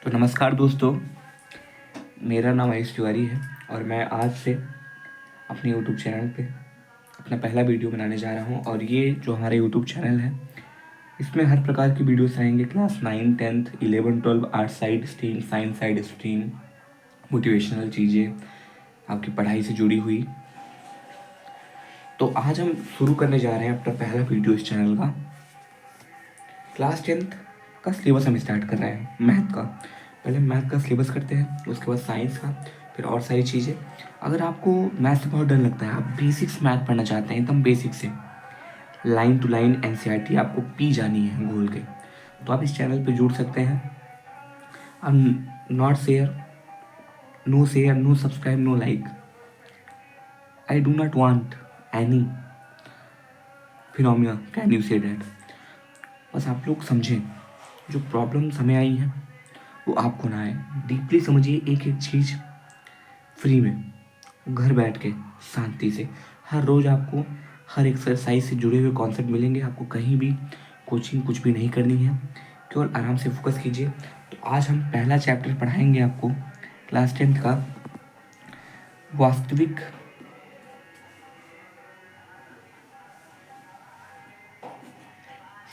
तो नमस्कार दोस्तों, मेरा नाम आयुष तिवारी है और मैं आज से अपने यूट्यूब चैनल पे अपना पहला वीडियो बनाने जा रहा हूँ। और ये जो हमारा यूट्यूब चैनल है, इसमें हर प्रकार की वीडियोस आएंगे। Class 9, 10, 11, 12, art side stream, science side stream, motivational चीज़ें, आपकी पढ़ाई से जुड़ी हुई। तो आज हम शुरू करने जा रहे हैं अपना पहला वीडियो इस चैनल का। क्लास 10th का सिलेबस हम स्टार्ट कर रहे हैं, मैथ का। पहले मैथ का सिलेबस करते हैं, उसके बाद साइंस का, फिर और सारी चीज़ें। अगर आपको मैथ से बहुत डर लगता है, आप बेसिक्स मैथ पढ़ना चाहते हैं, एकदम बेसिक से लाइन टू लाइन एनसीईआरटी आपको पी जानी है घोल के, तो आप इस चैनल पे जुड़ सकते हैं। Not share, no subscribe, no like. I do not want any phenomena, can you say that. बस आप लोग समझें, जो प्रॉब्लम्स हमें आई हैं वो आपको ना आए। डीपली समझिए एक एक चीज़, फ्री में, घर बैठ के, शांति से। हर रोज़ आपको हर एक्सरसाइज से जुड़े हुए कॉन्सेप्ट मिलेंगे। आपको कहीं भी कोचिंग कुछ भी नहीं करनी है, केवल आराम से फोकस कीजिए। तो आज हम पहला चैप्टर पढ़ाएंगे आपको क्लास 10th का, वास्तविक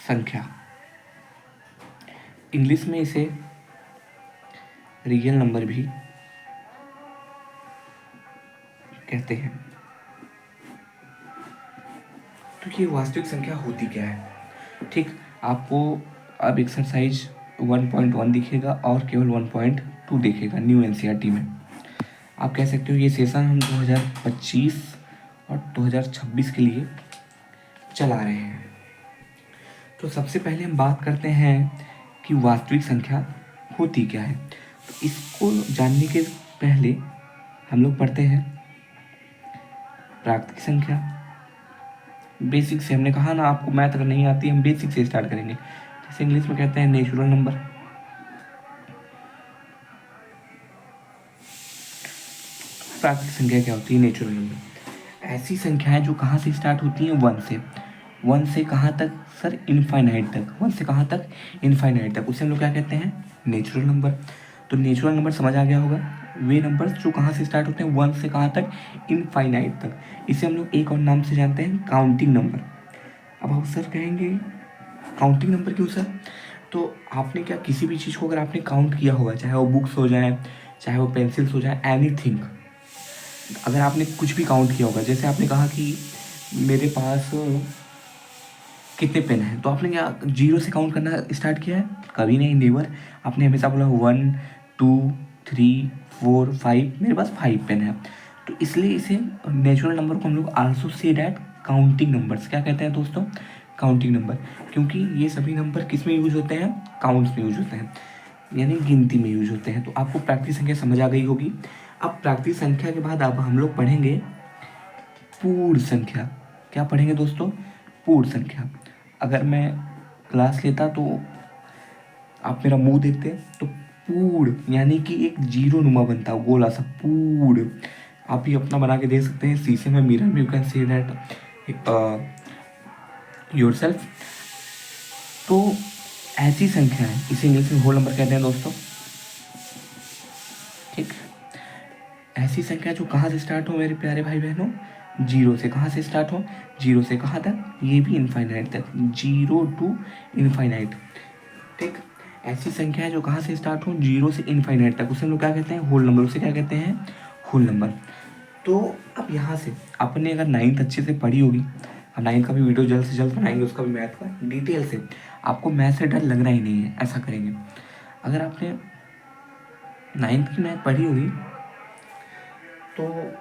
संख्या। इंग्लिश में इसे रियल नंबर भी कहते हैं। तो ये वास्तविक संख्या होती क्या है? ठीक, आपको अब एक्सरसाइज 1.1 दिखेगा और केवल 1.2 दिखेगा न्यू एनसीईआरटी में। आप कह सकते हो ये सेशन हम 2025 और 2026 के लिए चला रहे हैं। तो सबसे पहले हम बात करते हैं कि वास्तविक संख्या होती क्या है। तो इसको जानने के पहले हम लोग पढ़ते हैं प्राकृतिक संख्या। बेसिक से, हमने कहा ना आपको मैथ अगर नहीं आती, हम बेसिक से स्टार्ट करेंगे। जैसे इंग्लिश में कहते हैं नेचुरल नंबर। प्राकृतिक संख्या क्या होती है? नेचुरल नंबर ऐसी संख्याएं जो कहाँ से स्टार्ट होती हैं? 1 से। 1 से कहाँ तक सर? इनफाइनाइट तक। 1 से कहाँ तक? इनफाइनाइट तक। उसे हम लोग क्या कहते हैं? Natural number. तो नेचुरल नंबर समझ आ गया होगा, वे नंबर्स जो कहाँ से स्टार्ट होते हैं? 1 से कहाँ तक? इनफाइनाइट तक। इसे हम लोग एक और नाम से जानते हैं, काउंटिंग नंबर। अब आप सर कहेंगे काउंटिंग नंबर क्यों सर? तो आपने क्या, किसी भी चीज़ को अगर आपने काउंट किया होगा, चाहे वो बुक्स हो जाए, चाहे वो पेंसिल्स हो जाए, एनीथिंग, अगर आपने कुछ भी काउंट किया होगा, जैसे आपने कहा कि मेरे पास कितने पेन हैं, तो आपने क्या जीरो से काउंट करना स्टार्ट किया है? कभी नहीं, नेवर। आपने हमेशा बोला 1 2 3 4 5, मेरे पास 5 पेन है। तो इसलिए इसे नेचुरल नंबर को हम लोग also say that counting numbers क्या कहते हैं दोस्तों? Counting number. क्योंकि ये सभी नंबर किस में यूज होते हैं? काउंट्स में यूज होते हैं, यानी गिनती में यूज होते हैं। तो आपको प्राकृतिक संख्या समझ आ गई होगी। अब प्राकृतिक संख्या के बाद अब हम लोग पढ़ेंगे पूर्ण संख्या। क्या पढ़ेंगे दोस्तों? पूर्ण संख्या। अगर मैं क्लास लेता तो आप मेरा मुंह देखते तो पूर्ण यानी कि एक जीरो नुमा बनता, गोला सा पूर्ण। आप ही अपना बना के देख सकते हैं शीशे में, मिरर में, you can see that yourself. तो ऐसी संख्या है, इसे इंग्लिश में होल नंबर कहते हैं दोस्तों। ठीक, ऐसी संख्या जो कहाँ से स्टार्ट हो मेरे प्यारे भाई बहनों? जीरो से। कहाँ से स्टार्ट हो? जीरो से। कहाँ तक? ये भी इनफाइनाइट तक, जीरो टू इनफाइनाइट। ठीक, ऐसी संख्या है जो कहाँ से स्टार्ट हो? जीरो से इनफाइनाइट तक, उसे हम लोग क्या कहते हैं? Whole number. उसे क्या कहते हैं? Whole number. तो अब यहाँ से आपने अगर 9th अच्छे से पढ़ी होगी, हम 9th का भी वीडियो जल्द से जल्द बनाएंगे, उसका भी मैथ का डिटेल से। आपको मैथ से डर लगना ही नहीं है, ऐसा करेंगे। अगर आपने 9th की मैथ पढ़ी होगी तो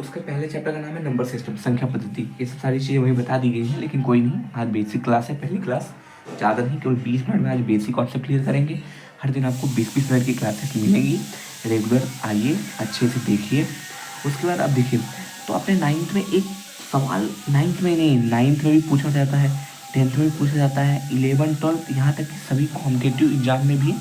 उसके पहले चैप्टर का नाम है नंबर सिस्टम, संख्या पद्धति। ये सब सारी चीज़ें वही बता दी गई हैं, लेकिन कोई नहीं, आज बेसिक क्लास है, पहली क्लास, ज़्यादा नहीं, केवल 20 मिनट में आज बेसिक कॉन्सेप्ट क्लियर करेंगे। हर दिन आपको 20-20 मिनट की क्लासेस मिलेंगी, रेगुलर आइए, अच्छे से देखिए। उसके बाद आप देखिए, तो अपने 9th में एक सवाल, 9th में नहीं, 9th में भी पूछा जाता है, 10th में भी पूछा जाता है, 11, 12, यहाँ तक कि सभी कॉम्पिटिटिव एग्जाम में भी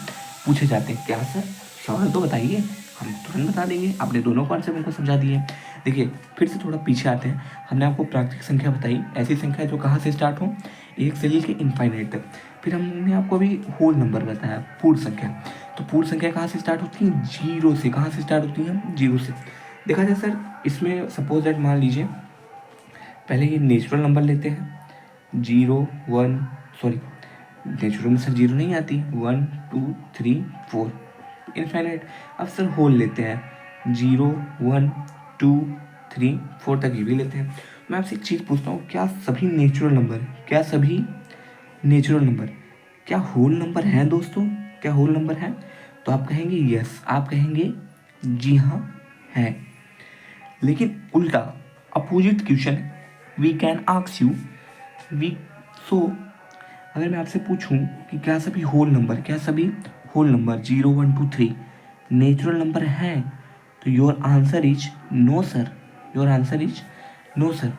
पूछे जाते हैं। क्या सर, सवाल तो बताइए, हम तुरंत बता देंगे। आपने दोनों कॉन्सेप्ट उनको समझा दिए। देखिए, फिर से थोड़ा पीछे आते हैं। हमने आपको प्राकृतिक संख्या बताई, ऐसी संख्या जो कहाँ से स्टार्ट हो? 1 से लेकर इनफाइनाइट तक। फिर हमने आपको अभी होल नंबर बताया, पूर्ण संख्या। तो पूर्ण संख्या कहाँ से स्टार्ट होती है? जीरो से। कहाँ से स्टार्ट होती है? जीरो से। देखा जाए सर, इसमें सपोज दैट मान लीजिए पहले ये नेचुरल नंबर लेते हैं, 0 1, सॉरी नेचुरल में सर जीरो नहीं आती, 1 2 3 4 इनफाइनाइट। अब सर होल लेते हैं, 0 1 2 3 4 तक ये भी लेते हैं। मैं आपसे एक चीज़ पूछता हूँ, क्या सभी नेचुरल नंबर, क्या सभी नेचुरल नंबर क्या होल नंबर हैं दोस्तों? क्या होल नंबर हैं? तो आप कहेंगे यस, आप कहेंगे जी हाँ है। लेकिन उल्टा opposite question we can ask you, we so अगर मैं आपसे पूछूं कि क्या सभी होल नंबर, क्या सभी होल नंबर 0 1 2 3 नेचुरल नंबर हैं, तो your answer is no sir. Your answer is no sir.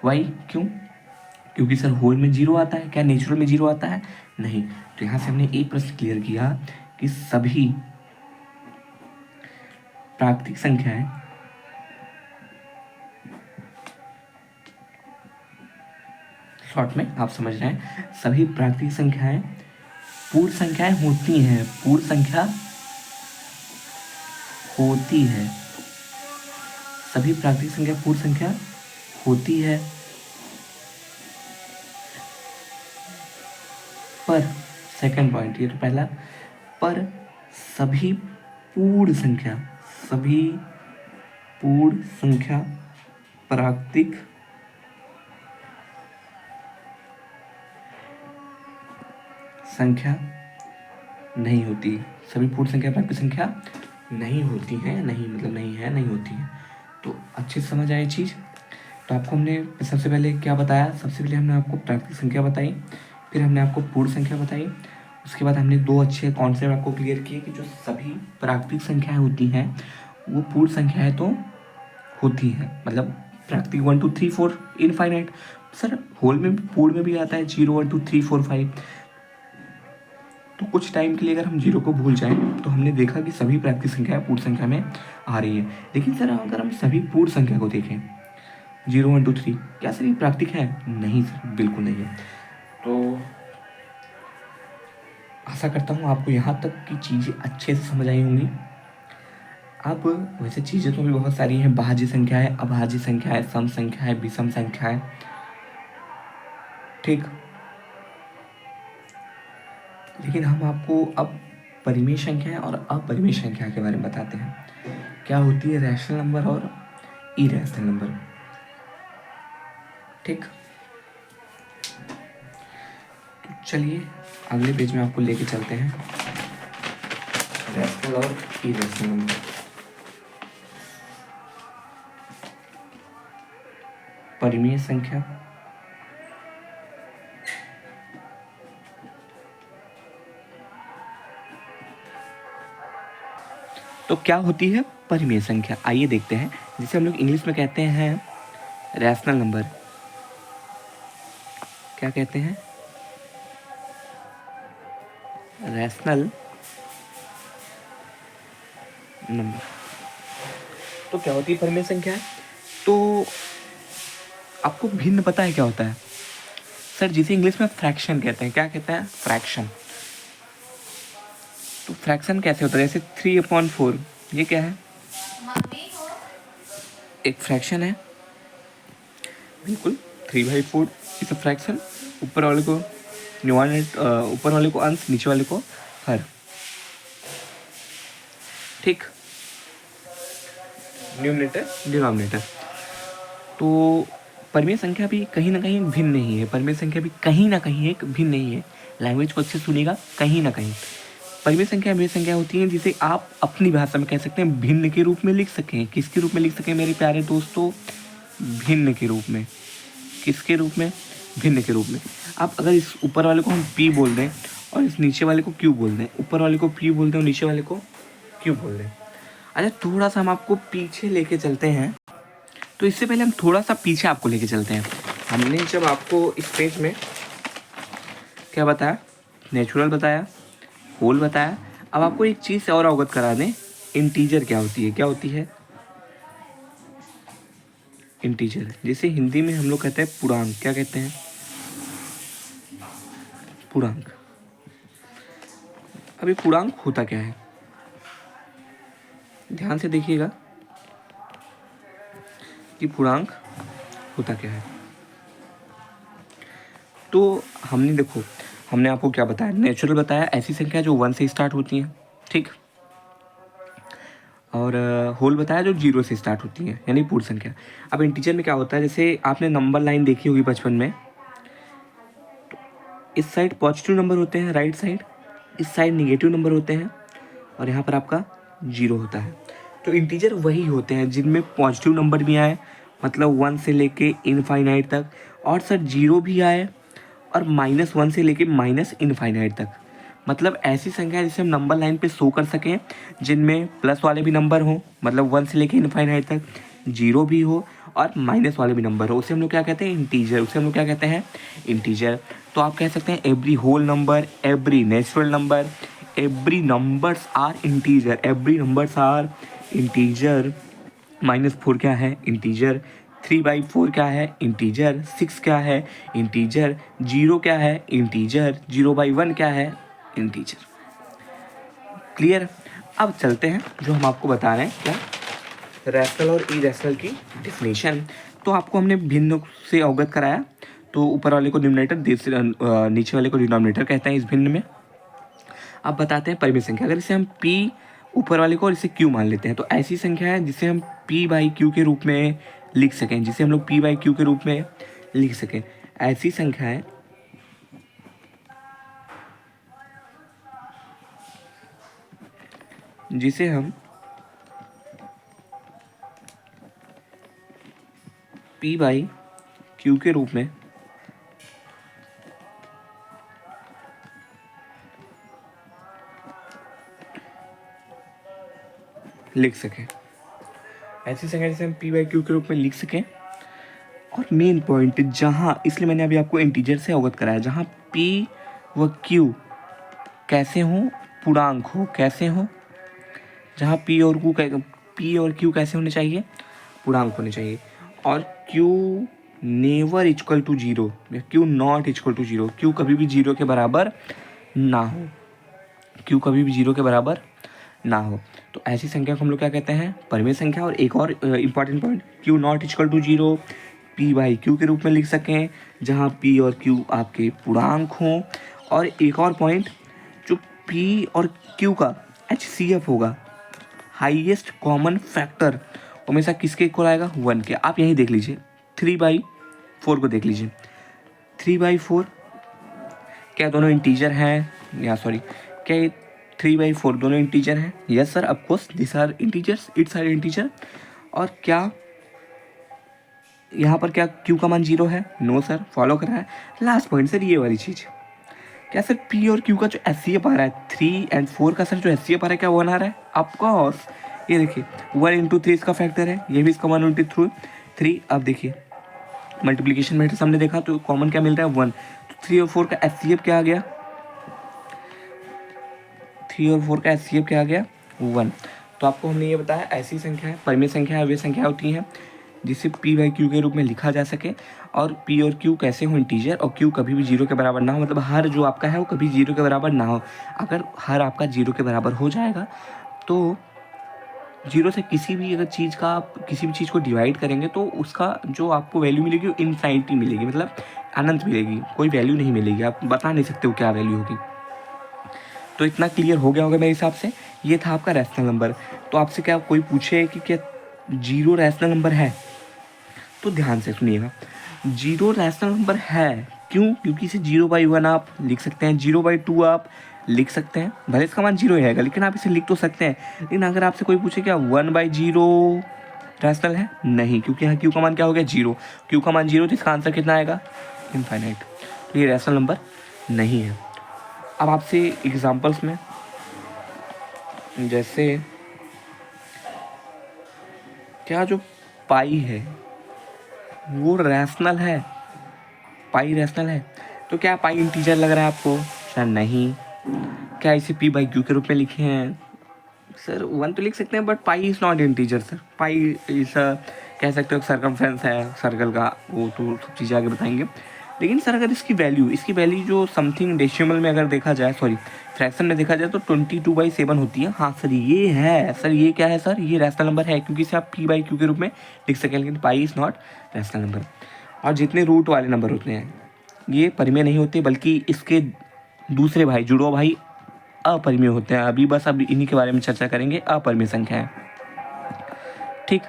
Why? क्यों? क्योंकि सर होल में जीरो आता है, क्या नेचुरल में जीरो आता है? नहीं। तो यहाँ से हमने एक प्रश्न क्लियर किया कि सभी प्राकृतिक संख्याएं शॉर्ट में आप समझ रहे हैं, सभी प्राकृतिक संख्याएं पूर्ण संख्याएं होती हैं, पूर्ण संख्या होती है। सभी प्राकृतिक संख्या पूर्ण संख्या होती है, पर सेकंड पॉइंट, ये तो पहला, पर सभी पूर्ण संख्या, सभी पूर्ण संख्या प्राकृतिक संख्या नहीं होती। सभी पूर्ण संख्या प्राकृतिक संख्या नहीं होती हैं, नहीं मतलब नहीं है, नहीं होती है। तो अच्छे से समझ आए चीज़। तो आपको हमने सबसे पहले क्या बताया? सबसे पहले हमने आपको प्राकृतिक संख्या बताई, फिर हमने आपको पूर्ण संख्या बताई, उसके बाद हमने दो अच्छे कॉन्सेप्ट आपको क्लियर किए कि जो सभी प्राकृतिक संख्याएं होती हैं वो पूर्ण संख्याएं तो होती हैं, मतलब प्राकृतिक 1 2 3 4 इनफाइनाइट। सर होल में पूर्ण में भी आता है 0 1 2 3 4 5। तो कुछ टाइम के लिए अगर हम जीरो को भूल जाएं तो हमने देखा कि सभी प्राकृतिक संख्याएं पूर्ण संख्या में आ रही है। लेकिन सर अगर हम सभी पूर्ण संख्या को देखें, 0 1 2 3, क्या सर ये प्राकृतिक है? नहीं सर, बिल्कुल नहीं है। तो आशा करता हूँ आपको यहाँ तक की चीज़ें अच्छे से समझ आई होंगी। अब वैसे चीज़ें तो भी बहुत सारी हैं, भाज्य संख्या है, अभाज्य संख्या है, सम संख्या है, विषम संख्या है, ठीक। लेकिन हम आपको अब परिमेय संख्या और अपरिमेय संख्या के बारे में बताते हैं। क्या होती है रैशनल नंबर और इरेशनल नंबर, ठीक। तो चलिए अगले पेज में आपको लेके चलते हैं, रैशनल और इरेशनल नंबर। परिमेय संख्या, तो क्या होती है परिमेय संख्या? आइए देखते हैं। जिसे हम लोग इंग्लिश में कहते हैं रैशनल नंबर। क्या कहते हैं? Rational number. तो क्या होती है परिमेय संख्या? तो आपको भिन्न पता है क्या होता है? सर जिसे इंग्लिश में फ्रैक्शन कहते हैं। क्या कहते हैं? फ्रैक्शन। तो फ्रैक्शन कैसे होता है? जैसे 3/4, ये क्या है? एक फ्रैक्शन है, बिल्कुल। 3/4 इज अ फ्रैक्शन। ऊपर वाले को ऊपर वाले को अंश, नीचे वाले को हर, ठीक। Numerator denominator. तो परिमेय संख्या भी कहीं ना कहीं भिन्न नहीं है, परिमेय संख्या भी कहीं ना कहीं एक भिन्न नहीं है। लैंग्वेज को अच्छे से सुनिएगा, कहीं ना कहीं परिमेय संख्या वे संख्या होती हैं जिसे आप अपनी भाषा में कह सकते हैं भिन्न के रूप में लिख सकें। किसके रूप में लिख सकें मेरे प्यारे दोस्तों? भिन्न के रूप में। किसके रूप में? भिन्न के रूप में। आप अगर इस ऊपर वाले को हम पी बोल दें और इस नीचे वाले को क्यू बोल दें, ऊपर वाले को पी बोल दें और नीचे वाले को क्यू बोल दें। अच्छा थोड़ा सा हम आपको पीछे लेके चलते हैं। तो इससे पहले हम थोड़ा सा पीछे आपको लेके चलते हैं। हमने जब आपको इस पेज में क्या बताया? नेचुरल बताया, होल बताया। अब आपको एक चीज़ और अवगत करा दें, इंटीजर क्या होती है? क्या होती है इंटीजर? जिसे हिंदी में हम लोग कहते हैं पूर्णांक। क्या कहते हैं? पूर्णांक। अब ये पूर्णांक होता क्या है, ध्यान से देखिएगा कि पूर्णांक होता क्या है। तो हमने देखो, हमने आपको क्या बताया, नेचुरल बताया, ऐसी संख्या जो 1 से स्टार्ट होती हैं, ठीक, और होल बताया जो 0 से स्टार्ट होती हैं, यानी पूर्ण संख्या। अब इंटीजर में क्या होता है, जैसे आपने नंबर लाइन देखी होगी बचपन में, इस साइड पॉजिटिव नंबर होते हैं राइट साइड, इस साइड निगेटिव नंबर होते हैं, और यहाँ पर आपका 0 होता है। तो इंटीजर वही होते हैं जिनमें पॉजिटिव नंबर भी आए, मतलब 1 से लेके इनफाइनाइट तक, और सर 0 भी आए, और -1 से लेके माइनस इनफाइनाइट तक। मतलब ऐसी संख्या जिसे हम नंबर लाइन पे शो कर सकें, जिनमें प्लस वाले भी नंबर हों, मतलब 1 से लेके इनफाइनाइट तक, 0 भी हो और माइनस वाले भी नंबर हो, उसे हम लोग क्या कहते हैं, इंटीजर। उसे हम लोग क्या कहते हैं, इंटीजर। तो आप कह सकते हैं every whole number, every natural number, every numbers are integer, every numbers are integer. -4 क्या है, इंटीजर। 3/4 क्या है, इंटीजर। 6 क्या है, इंटीजर। 0 क्या है, इंटीजर। 0/1 क्या है, इंटीजर। क्लियर। अब चलते हैं जो हम आपको बता रहे हैं, क्या, रैशनल और इरेशनल की डेफिनेशन। तो आपको हमने भिन्न से अवगत कराया, तो ऊपर वाले को न्यूमरेटर, नीचे वाले को डिनोमिनेटर कहते हैं इस भिन्न में। अब बताते हैं परिमेय संख्या। अगर इसे हम p ऊपर वाले को और इसे q मान लेते हैं, तो ऐसी संख्या है जिसे हम p/q के रूप में लिख सकें, जिसे हम लोग p/q के रूप में लिख सकें। ऐसी संख्या है जिसे हम p/q के रूप में लिख सकें। ऐसी संख्या जिसे हम p/q के रूप में लिख सकें। और मेन पॉइंट जहाँ, इसलिए मैंने अभी आपको इंटीजर से अवगत कराया, जहाँ p व q कैसे हों, पूर्णांक हो, कैसे हों, जहाँ p और q कैसे होने चाहिए, पूर्णांक होने चाहिए। और q नेवर इक्वल टू 0 या q not equal to 0, q कभी भी 0 के बराबर ना हो, q कभी भी 0 के बराबर ना हो। तो ऐसी संख्या को हम लोग क्या कहते हैं, परिमेय संख्या। और एक और important point, q not equal to 0 p/q के रूप में लिख सकें, जहाँ p और q आपके पूर्णांक हों। और एक और पॉइंट, जो p और q का HCF होगा, हाईएस्ट कॉमन फैक्टर, हमेशा किसके इक्वल आएगा, 1 के। आप यहीं देख लीजिए, 3/4 को देख लीजिए। 3/4 क्या दोनों इंटीजर हैं, या सॉरी, क्या 3/4 दोनों इंटीजर हैं? Yes sir, of course this are integers, it's are integer. और क्या यहाँ पर क्या q का मान 0 है? नो सर, फॉलो कर रहा है। लास्ट पॉइंट सर, ये वाली चीज़, क्या सर p और q का जो HCF आ रहा है, 3 और 4 का सर जो HCF आ रहा है, क्या 1 आ रहा है? ऑफकोर्स, ये देखिए 1 × 3 इसका फैक्टर है, ये भी इसका 1 × 3। अब देखिए मल्टीप्लीकेशन मैट्रिक्स हमने देखा तो कॉमन क्या मिल रहा है, 1। तो 3 और 4 का HCF क्या आ गया, 3 और 4 का HCF क्या आ गया, 1। तो आपको हमने ये बताया, ऐसी संख्या है, परिमेय संख्या है, वे संख्या होती हैं जिसे p/q के रूप में लिखा जा सके। और p और q कैसे हो, इंटीजर, और q कभी भी 0 के बराबर ना हो, मतलब हर जो आपका है वो कभी 0 के बराबर ना हो। अगर हर आपका 0 के बराबर हो जाएगा तो 0 से किसी भी अगर चीज़ का, आप किसी भी चीज़ को डिवाइड करेंगे तो उसका जो आपको वैल्यू मिलेगी वो इनफाइनिटी मिलेगी, मतलब अनंत मिलेगी, कोई वैल्यू नहीं मिलेगी, आप बता नहीं सकते हो क्या वैल्यू होगी। तो इतना क्लियर हो गया होगा मेरे हिसाब से। ये था आपका रैशनल नंबर। तो आपसे क्या कोई पूछे कि क्या 0 रैशनल नंबर है, तो ध्यान से सुनिएगा, 0 रैशनल नंबर है। क्यों? क्योंकि इसे 0/1 आप लिख सकते हैं, 0/2 आप लिख सकते हैं, भले इसका मान 0 ही रहेगा लेकिन आप इसे लिख तो सकते हैं। लेकिन अगर आपसे कोई पूछे क्या 1/0 रैशनल है, नहीं, क्योंकि यहाँ क्यू का मान क्या हो गया, 0। क्यू का मान 0 तो इसका आंसर कितना आएगा, इनफाइनाइट। तो ये रैशनल नंबर नहीं है। अब आपसे एग्जाम्पल्स में, जैसे क्या जो पाई है वो रैशनल है, पाई रैशनल है, तो क्या पाई इंटीजर लग रहा है आपको, सर नहीं। क्या इसे p/q के रूप में लिखे हैं, सर 1 तो लिख सकते हैं, but pi is not integer sir. Pi इस कह सकते हो सर्कमफ्रेंस है सर्कल का, वो तो सब चीज़ें आगे बताएंगे। लेकिन सर अगर इसकी वैल्यू जो समथिंग डेसिमल में अगर देखा जाए, सॉरी फ्रैक्शन में देखा जाए तो 22/7 होती है। हाँ सर ये है, सर ये क्या है सर, ये रैशनल नंबर है, क्योंकि इसे आप p/q के रूप में लिख सकें, लेकिन पाई इज़ नॉट रैशनल नंबर। और जितने रूट वाले नंबर होते हैं ये परिमेय नहीं होते, बल्कि इसके दूसरे भाई, जुड़वा भाई अपरिमेय होते हैं। अभी बस अब इन्हीं के बारे में चर्चा करेंगे, अपरिमेय संख्याएं। ठीक,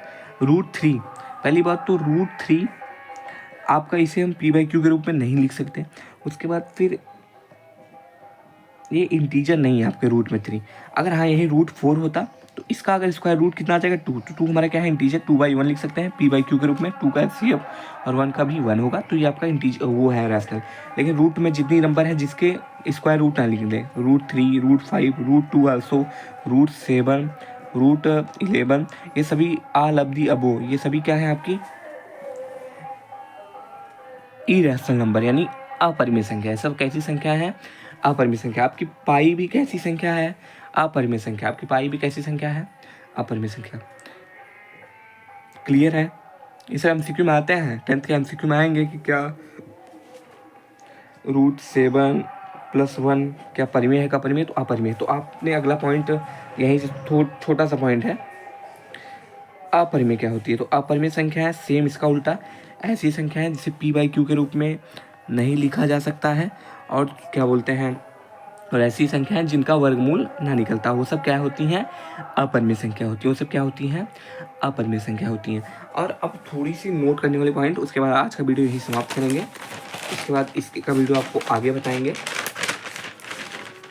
√3, पहली बात तो √3 आपका, इसे हम p/q के रूप में नहीं लिख सकते। उसके बाद फिर ये इंटीजर नहीं है आपके रूट में 3। अगर हाँ यही √4 होता तो इसका अगर स्क्वायर रूट कितना आ जाएगा 2, तो 2 हमारा क्या है इंटीजर, 2/1 लिख सकते हैं p/q के रूप में, 2 का HCF और 1 का भी 1 होगा, तो ये आपका इंटीजर वो है रैशनल। लेकिन रूट में जितनी नंबर है जिसके स्क्वायर रूट ना लिख दें, √3, √5, √2 आल्सो, √7, √11, ये सभी ऑल ऑफ दी अबव, ये सभी क्या है आपकी इरेशनल नंबर, यानी अपरिमेय संख्या है। सब कैसी संख्या है, अपरिमेय संख्या। आपकी पाई भी कैसी संख्या है, अपरिमेय संख्या। आपकी पाई भी कैसी संख्या है, अपरिमेय संख्या। क्लियर है? इसे एमसीक्यू में आते हैं, 10th के एमसीक्यू में आएंगे कि क्या √7 + 1 क्या परिमेय है का परिमेय, तो अपरिमेय। तो आपने अगला पॉइंट यहीं से छोटा सा पॉइंट है, अपरिमेय क्या होती है। तो अपरिमेय संख्या है सेम इसका उल्टा, ऐसी संख्या है जिसे p/q के रूप में नहीं लिखा जा सकता है, और क्या बोलते हैं, और ऐसी संख्या है जिनका वर्गमूल ना निकलता, वो सब क्या होती हैं, अपरिमेय संख्या होती है। वो सब क्या होती हैं, अपरिमेय संख्या होती हैं। और अब थोड़ी सी नोट करने वाले पॉइंट, उसके बाद आज का वीडियो यही समाप्त करेंगे। उसके बाद इसके का वीडियो आपको आगे बताएंगे।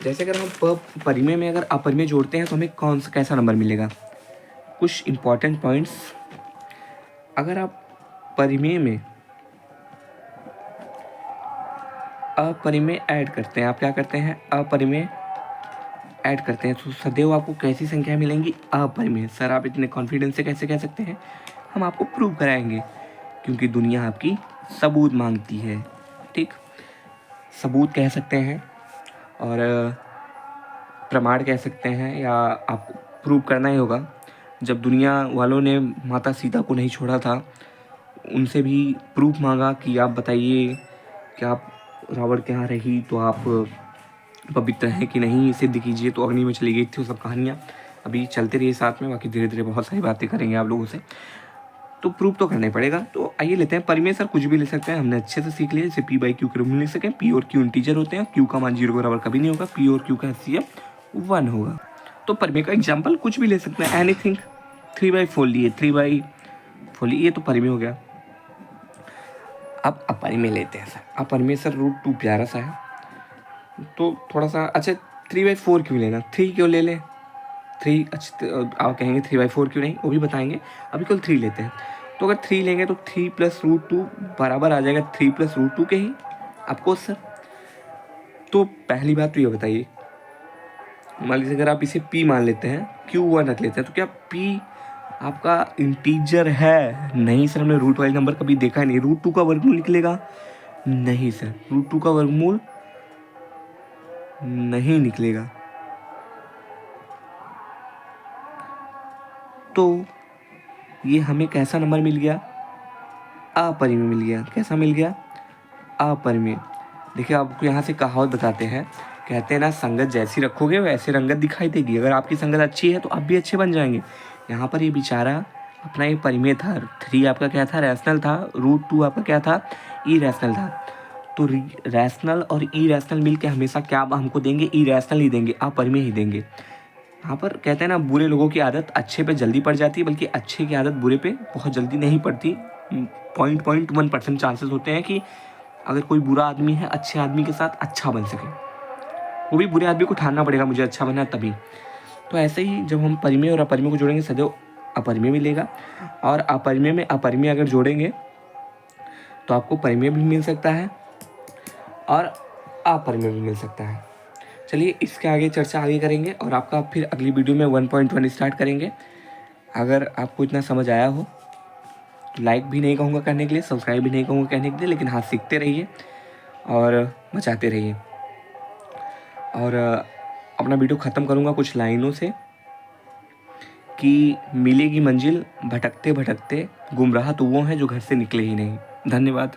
जैसे अगर हम परिमेय में अगर अपरिमेय जोड़ते हैं तो हमें कौन सा कैसा नंबर मिलेगा। कुछ इंपॉर्टेंट पॉइंट्स, अगर आप परिमेय में अपरिमेय ऐड करते हैं, आप क्या करते हैं, अपरिमेय ऐड करते हैं, तो सदैव आपको कैसी संख्या मिलेंगी, अपरिमेय। सर आप इतने कॉन्फिडेंस से कैसे कह सकते हैं, हम आपको प्रूव कराएंगे, क्योंकि दुनिया आपकी सबूत मांगती है। ठीक, सबूत कह सकते हैं और प्रमाण कह सकते हैं, या आपको प्रूव करना ही होगा। जब दुनिया वालों ने माता सीता को नहीं छोड़ा था, उनसे भी प्रूफ मांगा कि आप बताइए कि आप रावण के यहाँ रही तो आप पवित्र हैं कि नहीं, सिद्ध कीजिए। तो अग्नि में चली गई थी, वो सब कहानियाँ अभी चलते रहिए साथ में, बाकी धीरे धीरे बहुत सारी बातें करेंगे आप लोगों से, तो प्रूफ तो करना ही पड़ेगा। तो आइए लेते हैं परिमेय। सर कुछ भी ले सकते हैं, हमने अच्छे से सीख लिया। जैसे p/q के रूप में लिख सकें, p और q इंटीजर होते हैं, q का मान 0 के बराबर कभी नहीं होगा, p और q का HCF 1 होगा। तो परिमेय का एग्जाम्पल कुछ भी ले सकते हैं, एनीथिंग। 3/4 लिए, 3/4 लिए, ये तो परिमेय हो गया। अब अपरिमेय लेते हैं सर। अपरिमेय सर √2 प्यारा सा है, तो थोड़ा सा अच्छा 3/4 क्यों लेना, 3 क्यों ले लें, 3 अच्छा आप कहेंगे 3/4 क्यों नहीं, वो भी बताएंगे। अभी केवल 3 लेते हैं। तो अगर 3 लेंगे तो 3 + √2 बराबर आ जाएगा 3 + √2 के ही, आपको सर। तो पहली बात तो ये बताइए, मान लीजिए अगर आप इसे p मान लेते हैं, q1 रख लेते हैं, तो क्या p आपका इंटीजर है? नहीं सर, हमने रूट वाइज नंबर कभी देखा नहीं। √2 का वर्गमूल निकलेगा? नहीं सर, √2 का वर्गमूल नहीं निकलेगा। तो ये हमें कैसा नंबर मिल गया, अपरिमेय मिल गया। कैसा मिल गया, अपरिमेय। देखिए आपको यहाँ से कहावत बताते हैं, कहते हैं ना, संगत जैसी रखोगे वैसे रंगत दिखाई देगी। अगर आपकी संगत अच्छी है तो आप भी अच्छे बन जाएंगे। यहाँ पर ये बेचारा अपना ये परिमेय था, 3 आपका क्या था, रैशनल था, √2 आपका क्या था, इरेशनल था। तो रैशनल और इरेशनल मिल के हमेशा क्या हमको देंगे, इरेशनल ही देंगे, अपरिमेय ही देंगे। यहाँ पर कहते हैं ना, बुरे लोगों की आदत अच्छे पे जल्दी पड़ जाती है, बल्कि अच्छे की आदत बुरे पे बहुत जल्दी नहीं पड़ती। 0.1% चांसेस होते हैं कि अगर कोई बुरा आदमी है अच्छे आदमी के साथ अच्छा बन सके, वो भी बुरे आदमी को ठानना पड़ेगा मुझे अच्छा बनना तभी। तो ऐसे ही जब हम परिमेय और अपरिमेय को जोड़ेंगे, सदैव अपरिमेय मिलेगा। और अपरिमेय में अपरिमेय अगर जोड़ेंगे तो आपको परिमेय भी मिल सकता है और अपरिमेय भी मिल सकता है। चलिए इसके आगे चर्चा आगे करेंगे, और आपका फिर अगली वीडियो में 1.1 स्टार्ट करेंगे। अगर आपको इतना समझ आया हो तो लाइक भी नहीं कहूँगा करने के लिए, सब्सक्राइब भी नहीं कहूँगा कहने के लिए, लेकिन हाँ सीखते रहिए और बचाते रहिए। और अपना वीडियो ख़त्म करूँगा कुछ लाइनों से कि मिलेगी मंजिल भटकते भटकते, गुमराह तो वो हैं जो घर से निकले ही नहीं। धन्यवाद।